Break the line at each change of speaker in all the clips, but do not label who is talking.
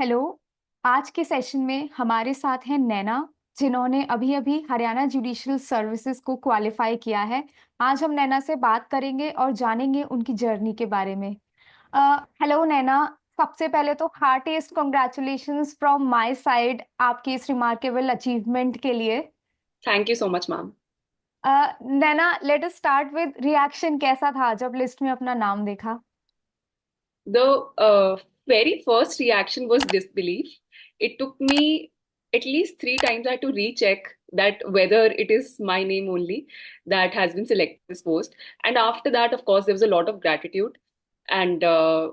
Hello. आज के session में हमारे साथ हैं नैना, जिन्होंने अभी अभी हरियाणा जुडिशियल सर्विसेज को क्वालिफाई किया है। आज हम नैना से बात करेंगे और जानेंगे उनकी जर्नी के बारे में। हेलो नैना, सबसे पहले तो हार्टीएस्ट कॉन्ग्रेचुलेशंस फ्रॉम माय साइड आपकी इस रिमार्केबल अचीवमेंट के लिए।
Thank you so much ma'am.
Naina, let us start with reaction. कैसा था जब लिस्ट में अपना नाम देखा?
The very first reaction was disbelief. It took me at least three times I had to recheck that whether it is my name only that has been selected this post. And after that, of course, there was a lot of gratitude, and uh,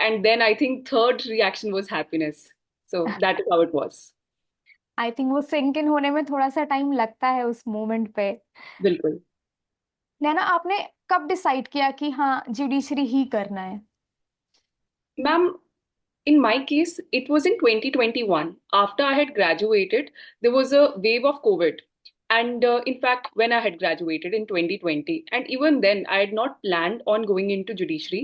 and then I think third reaction was happiness. So that is how it was.
I think वो sink in होने में थोड़ा सा time लगता है उस moment पे।
बिल्कुल।
नैना, आपने कब डिसाइड किया कि हाँ जुडिशरी ही करना है?
Ma'am, in my case, it was in 2021. After I had graduated, there was a wave of COVID. And in fact, when I had graduated in 2020, and even then, I had not planned on going into judiciary.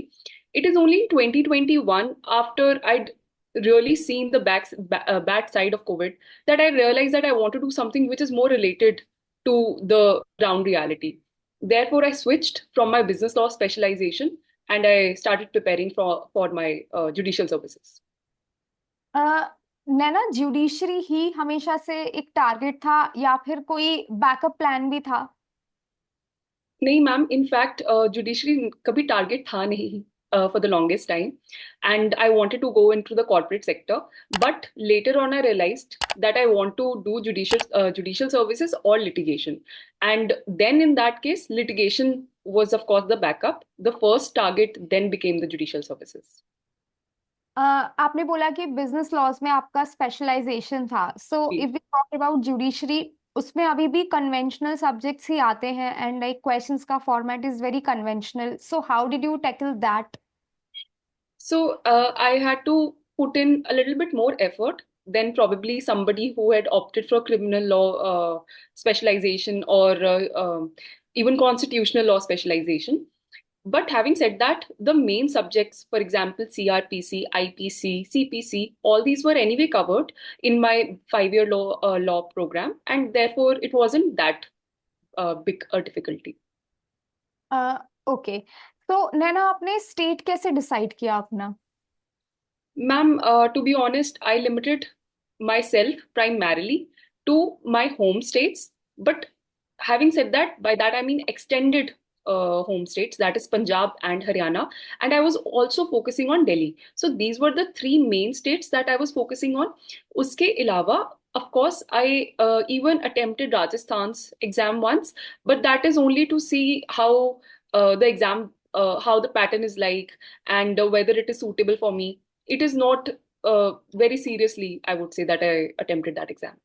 It is only in 2021, after I'd really seen the bad side of COVID, that I realized that I want to do something which is more related to the ground reality. Therefore, I switched from my business law specialization and I started preparing for my judicial services.
Uh, Naina, judiciary ही हमेशा से एक target था या फिर कोई backup plan भी था?
नहीं मैम, इनफैक्ट जुडिशरी कभी टारगेट था नहीं for the longest time, and I wanted to go into the corporate sector. But later on, I realized that I want to do judicial services or litigation. And then in that case, litigation was of course the backup. The first target then became the judicial services.
आपने बोला कि business laws में आपका specialisation था, so if we talk about judiciary, उसमें अभी भी conventional subjects ही आते हैं एंड लाइक क्वेश्चंस का format is very conventional, so how did you tackle that?
So I had to put in a little bit more effort than probably somebody who had opted for criminal law specialization or even constitutional law specialization. But having said that, the main subjects, for example, CRPC, IPC, CPC, all these were anyway covered in my 5 year law program, and therefore it wasn't that big a difficulty.
Okay, तो नैना, आपने state कैसे decide किया अपना?
Ma'am, to be honest, I limited myself primarily to my home states. But having said that, by that I mean extended home states, that is Punjab and Haryana. And I was also focusing on Delhi. So these were the three main states that I was focusing on. Uske ilawa, of course, I even attempted Rajasthan's exam once, but that is only to see how the exam, how the pattern is like, and whether it is suitable for me. It is not very seriously, I would say, that I attempted that exam.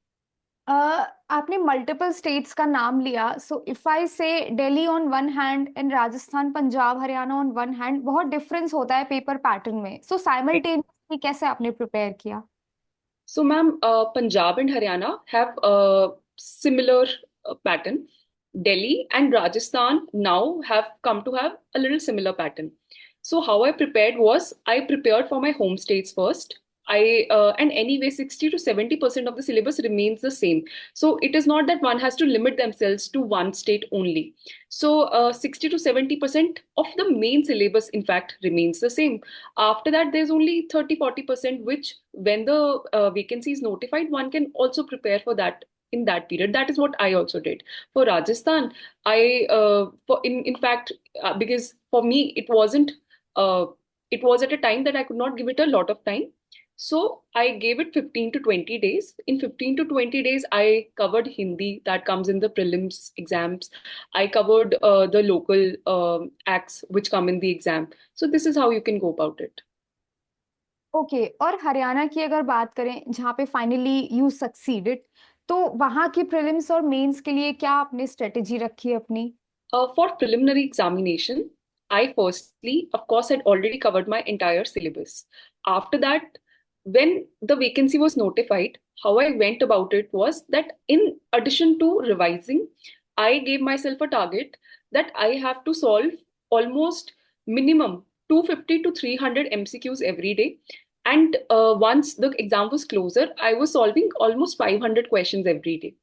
आपने multiple states का नाम लिया, so if I से Delhi on one hand and Rajasthan Punjab Haryana on one hand, बहुत difference होता है paper pattern में, सो simultaneously कैसे आपने प्रिपेयर किया?
So, ma'am, Punjab and Haryana have a similar pattern. Delhi and Rajasthan now have come to have a little similar pattern. So, how I prepared was I prepared for my home states first. And anyway, 60 to 70% of the syllabus remains the same. So it is not that one has to limit themselves to one state only. So 60 to 70% of the main syllabus, in fact, remains the same. After that, there's only 30-40%, which when the vacancy is notified, one can also prepare for that in that period. That is what I also did. For Rajasthan, I for in fact because for me uh, it was at a time that I could not give it a lot of time. So I gave it 15 to 20 days. In 15 to 20 days, I covered Hindi that comes in the prelims exams. I covered the local acts which come in the exam. So this is how you can go about it.
Okay, और हरियाणा की अगर बात करें जहाँ पे finally you succeeded, तो वहाँ की प्रीलिम्स और मेंस के लिए क्या आपने स्ट्रेटेजी रखी है अपनी?
For preliminary examination, I firstly, of course, had already covered my entire syllabus. After that, when the vacancy was notified, how I went about it was that in addition to revising, I gave myself a target that I have to solve almost minimum 250 to 300 MCQs every day. And once the exam was closer, I was solving almost 500 questions every day.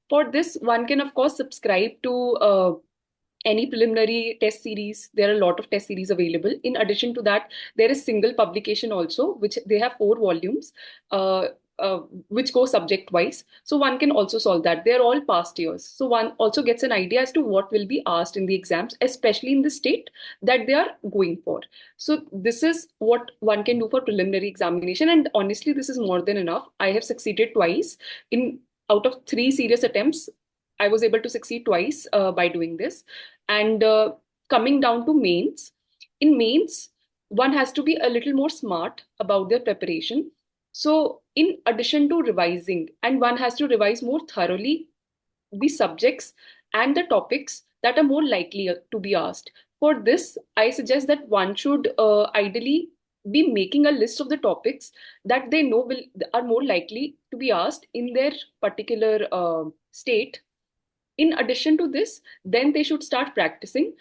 For this, one can, of course, subscribe to any preliminary test series. There are a lot of test series available. In addition to that, there is single publication also, which they have 4 volumes, uh, uh, which go subject wise. So one can also solve that. They're all past years. So one also gets an idea as to what will be asked in the exams, especially in the state that they are going for. So this is what one can do for preliminary examination. And honestly, this is more than enough. I have succeeded twice in out of 3 serious attempts. I was able to succeed twice by doing this. And coming down to mains, in mains, one has to be a little more smart about their preparation. So, in addition to revising, and one has to revise more thoroughly the subjects and the topics that are more likely to be asked. For this, I suggest that one should ideally be making a list of the topics that they know will are more likely to be asked in their particular state. In addition to this, then they should start practicing.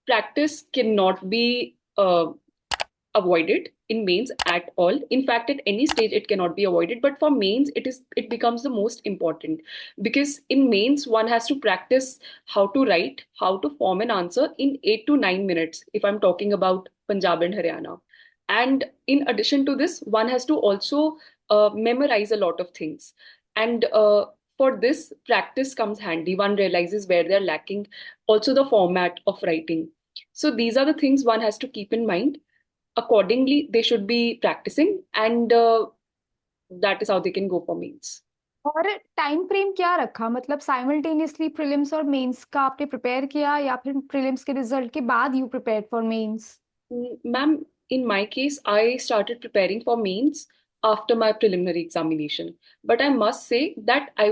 Practice cannot be avoided in mains at all. In fact, at any stage it cannot be avoided, but for mains it becomes the most important, because in mains one has to practice how to write, how to form an answer in 8 to 9 minutes, if I'm talking about Punjab and Haryana. And in addition to this, one has to also memorize a lot of things. And for this, practice comes handy. One realizes where they're lacking, also the format of writing. So these are the things one has to keep in mind. Accordingly, they should be practicing, and that is how they can go for mains.
और time frame क्या रखा, मतलब simultaneously prelims और mains का आपने prepare किया या फिर प्रीलिम्स के रिजल्ट के बाद you prepare for mains?
Ma'am, in my case, I started preparing for mains after my preliminary examination. But I must say that I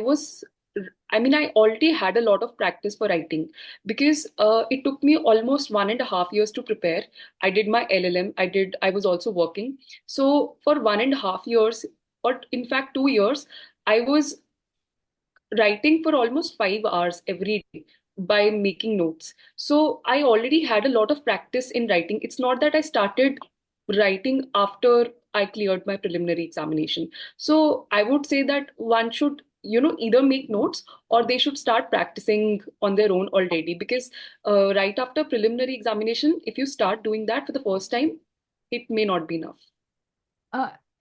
already had a lot of practice for writing, because it took me almost 1.5 years to prepare. I did my LLM, I was also working. So for 1.5 years, or in fact 2 years, I was writing for almost 5 hours every day by making notes. So I already had a lot of practice in writing. It's not that I started writing after I cleared my preliminary examination. So I would say that one should, either make notes or they should start practicing on their own already. Because right after preliminary examination, if you start doing that for the first time, it may not be enough.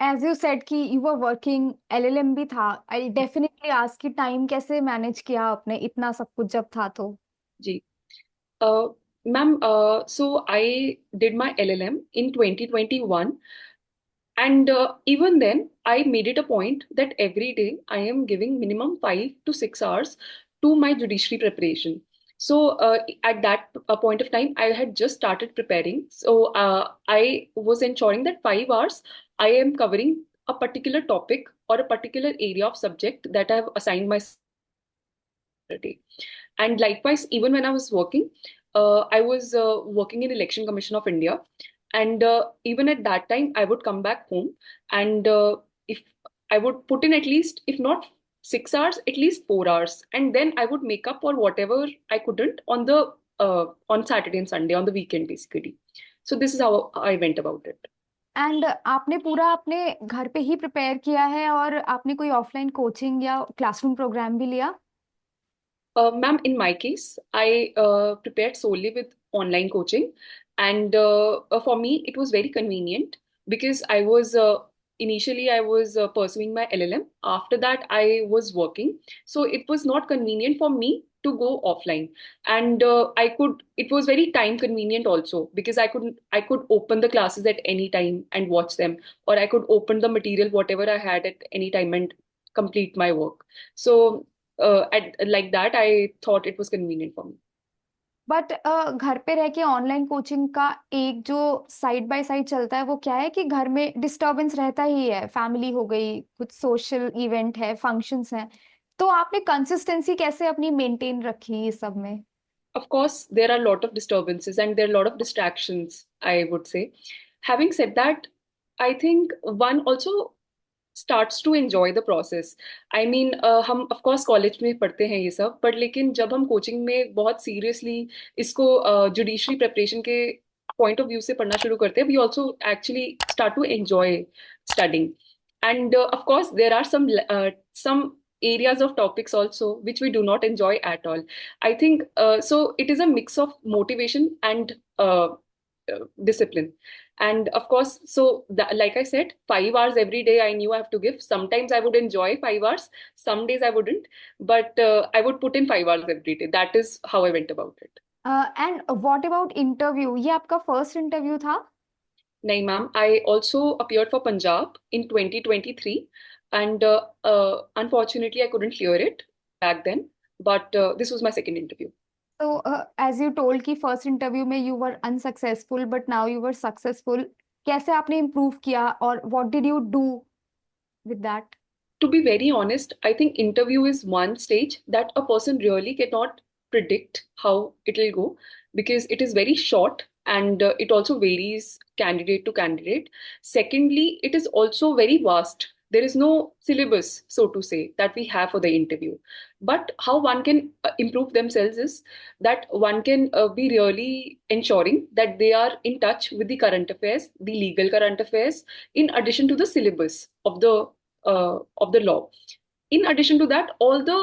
As you said कि you were working, LLM भी था, I definitely ask कि time कैसे manage किया आपने इतना सब कुछ जब था तो?
जी. Ma'am, so I did my LLM in 2021, and even then, I made it a point that every day I am giving minimum 5 to 6 hours to my judiciary preparation. So at that point of time, I had just started preparing. So I was ensuring that 5 hours I am covering a particular topic or a particular area of subject that I have assigned myself a day. And likewise, even when I was working, I was working in Election Commission of India, and even at that time, I would come back home, and if I would put in at least, if not 6 hours, at least 4 hours, and then I would make up for whatever I couldn't on Saturday and Sunday on the weekend, basically. So this is how I went about it.
And आपने पूरा अपने घर पे ही prepare किया है और आपने कोई ऑफलाइन कोचिंग या क्लासरूम प्रोग्राम भी लिया?
Ma'am, in my case, I prepared solely with online coaching, and for me, it was very convenient because initially I was pursuing my LLM. After that, I was working, so it was not convenient for me to go offline, and It was very time convenient also, because I could open the classes at any time and watch them, or I could open the material whatever I had at any time and complete my work. So like that, I thought it was convenient for me.
But घर पे रह के online coaching का एक जो side by side चलता है वो क्या है कि घर में डिस्टरबेंस रहता ही है, फैमिली हो गई, कुछ सोशल इवेंट है, फंक्शंस हैं, तो आपने कंसिस्टेंसी कैसे अपनी मेंटेन रखी ये सब में?
Of course, there are a lot of disturbances and there are a lot of distractions, I would say. Having said that, I think one also starts to enjoy the process. I mean, हम of course college में पढ़ते हैं ये सब, पर लेकिन जब हम कोचिंग में बहुत सीरियसली इसको जुडिशरी प्रेपरेशन के पॉइंट ऑफ व्यू से पढ़ना शुरू करते हैं, we also actually start to enjoy studying. And of course, there are some areas of topics also which we do not enjoy at all. I think so. It is a mix of motivation and discipline. And of course, so like I said, 5 hours every day I knew I have to give. Sometimes I would enjoy 5 hours, some days I wouldn't, but I would put in 5 hours every day. That is how I went about it.
And what about interview, ये आपका first interview था?
Nahi, ma'am. I also appeared for Punjab in 2023, and unfortunately, I couldn't clear it back then. But this was my second interview.
तो as you told कि first interview में you were unsuccessful but now you were successful, कैसे आपने improve किया और what did you do with that?
To be very honest, I think interview is one stage that a person really cannot predict how it will go, because it is very short, and it also varies candidate to candidate. Secondly, it is also very vast. There is no syllabus, so to say, that we have for the interview. But how one can improve themselves is that one can be really ensuring that they are in touch with the current affairs, the legal current affairs, in addition to the syllabus of the law. In addition to that, all the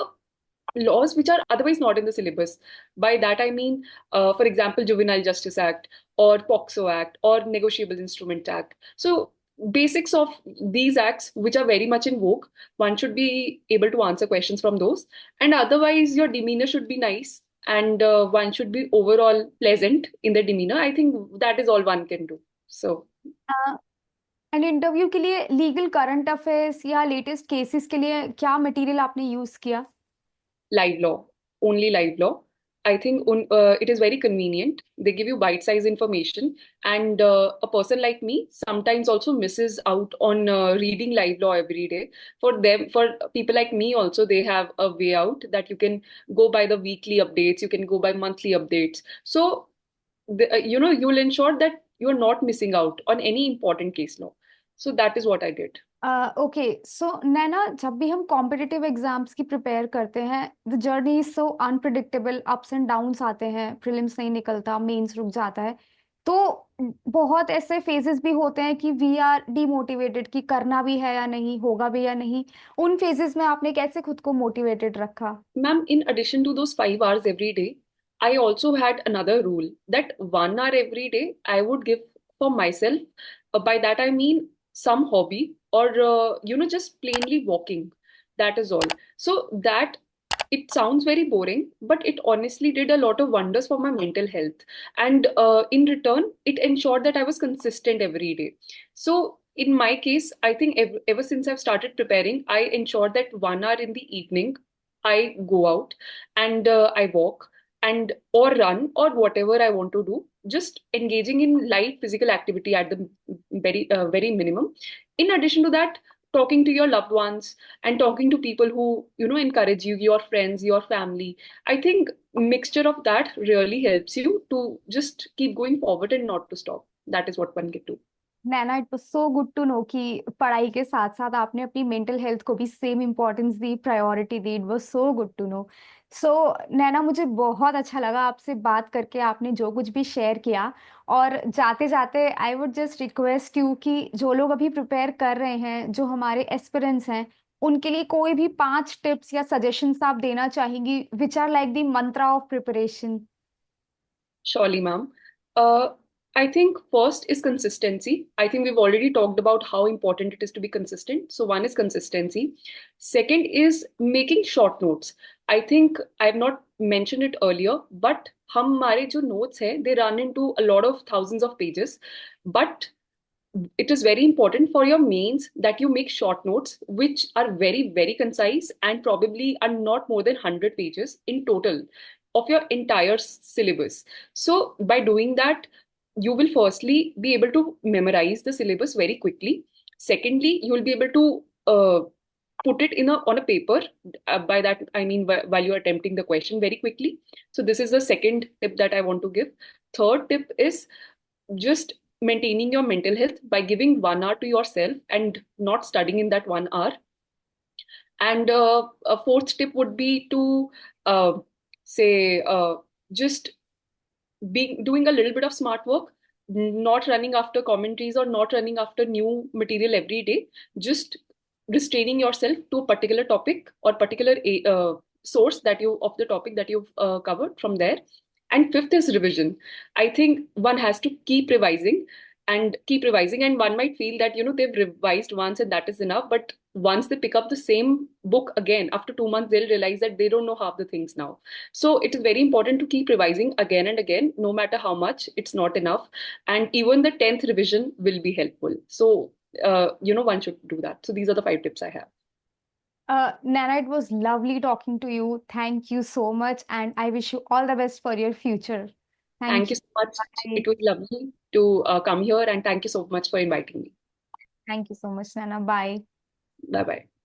laws which are otherwise not in the syllabus. By that I mean, for example, Juvenile Justice Act or POXO Act or Negotiable Instrument Act. So basics of these acts which are very much in vogue, one should be able to answer questions from those. And otherwise, your demeanor should be nice, and one should be overall pleasant in the demeanor. I think that is all one can do. So
and interview के लिए legal current affairs या latest cases के लिए क्या material आपने use किया?
live law, only live law. I think it is very convenient. They give you bite-sized information, and a person like me sometimes also misses out on reading live law every day. For them, for people like me also, they have a way out that you can go by the weekly updates, you can go by monthly updates. So, you will ensure that you are not missing out on any important case law. So that is what I did.
Okay so Naina, जब भी हम competitive exams की prepare करते हैं, the journey is so unpredictable, ups and downs आते हैं, prelims नहीं निकलता, मेंस रुक जाता है। तो बहुत ऐसे फेजेस भी होते हैं कि वी आर डीमोटिवेटेड कि करना भी है या नहीं, होगा भी या नहीं। उन फेजेस में आपने कैसे खुद को मोटिवेटेड रखा?
Ma'am, in addition to those 5 hours every day, I also had another rule that 1 hour every day I would give for myself. By that I mean some hobby, or just plainly walking. That is all. So that, it sounds very boring, but it honestly did a lot of wonders for my mental health. And in return, it ensured that I was consistent every day. So in my case, I think ever since I've started preparing, I ensured that 1 hour in the evening I go out, and I walk, and or run, or whatever I want to do, just engaging in light physical activity at the very minimum. In addition to that, talking to your loved ones and talking to people who encourage you, your friends, your family. I think mixture of that really helps you to just keep going forward and not to stop. That is what one can do.
Naina, it was so good to know कि पढ़ाई के साथ साथ आपने अपनी mental health को भी same importance दी, प्रायोरिटी दी। It was so good to know. So Naina, मुझे बहुत अच्छा लगा आपसे बात करके, आपने जो कुछ भी शेयर किया। और जाते जाते I would just request you कि जो लोग अभी प्रिपेयर कर रहे हैं, जो हमारे एस्पिरेंट्स हैं, उनके लिए कोई भी 5 टिप्स या सजेशंस आप देना चाहेंगी which are like the mantra of preparation?
Surely, ma'am. I think first is consistency. I think we've already talked about how important it is to be consistent. So one is consistency. Second is making short notes. I think I've not mentioned it earlier, but हमारे जो notes है, they run into a lot of thousands of pages. But it is very important for your mains that you make short notes which are very, very concise and probably are not more than 100 pages in total of your entire syllabus. So by doing that, you will firstly be able to memorize the syllabus very quickly. Secondly, you will be able to put it on a paper. By that I mean while you are attempting the question very quickly. So this is the second tip that I want to give. Third tip is just maintaining your mental health by giving 1 hour to yourself and not studying in that 1 hour. And a fourth tip would be to say just being doing a little bit of smart work, not running after commentaries or not running after new material every day, just restraining yourself to a particular topic or particular source that you of the topic that you've covered from there. And fifth is revision. I think one has to keep revising and keep revising, and one might feel that they've revised once and that is enough, but once they pick up the same book again after 2 months, they'll realize that they don't know half the things now. So it is very important to keep revising again and again, no matter how much it's not enough. And even the 10th revision will be helpful. So one should do that. So these are the 5 tips I have.
Nana, it was lovely talking to you. Thank you so much, and I wish you all the best for your future.
Thank
Thank
you
you.
so much.
Bye.
It was lovely to come here, and thank you so much for inviting me.
Thank you so much, Nana. Bye.
Bye bye.